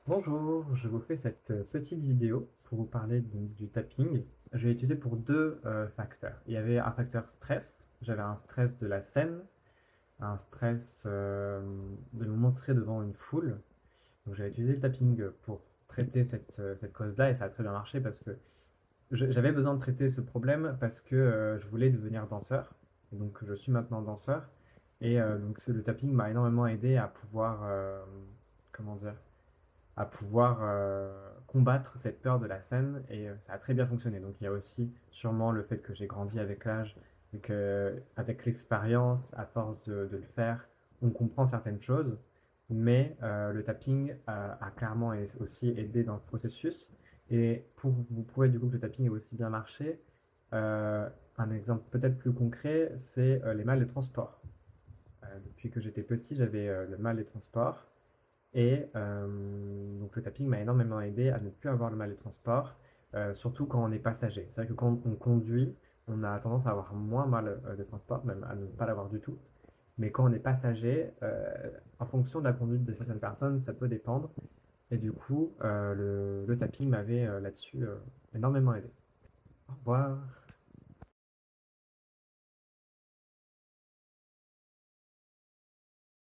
Bonjour, je vous fais cette petite vidéo pour vous parler donc du tapping. Je l'ai utilisé pour deux facteurs. Il y avait un facteur stress, j'avais un stress de la scène, un stress de me montrer devant une foule. Donc j'avais utilisé le tapping pour traiter cette cause-là et ça a très bien marché parce que j'avais besoin de traiter ce problème parce que je voulais devenir danseur. Et donc je suis maintenant danseur et donc le tapping m'a énormément aidé à pouvoir, comment dire, à pouvoir combattre cette peur de la scène et ça a très bien fonctionné. Donc il y a aussi sûrement le fait que j'ai grandi avec l'âge et que avec l'expérience, à force de le faire, on comprend certaines choses, mais le tapping a clairement aussi aidé dans le processus. Et pour vous prouver du coup que le tapping a aussi bien marché, euh, un exemple peut-être plus concret, c'est les malles de transport. Depuis que j'étais petit, j'avais le mal des transports et donc le tapping m'a énormément aidé à ne plus avoir le mal de transport, surtout quand on est passager. C'est vrai que quand on conduit, on a tendance à avoir moins mal de transport, même à ne pas l'avoir du tout. Mais quand on est passager, en fonction de la conduite de certaines personnes, ça peut dépendre. Et du coup, le tapping m'avait là-dessus énormément aidé. Au revoir.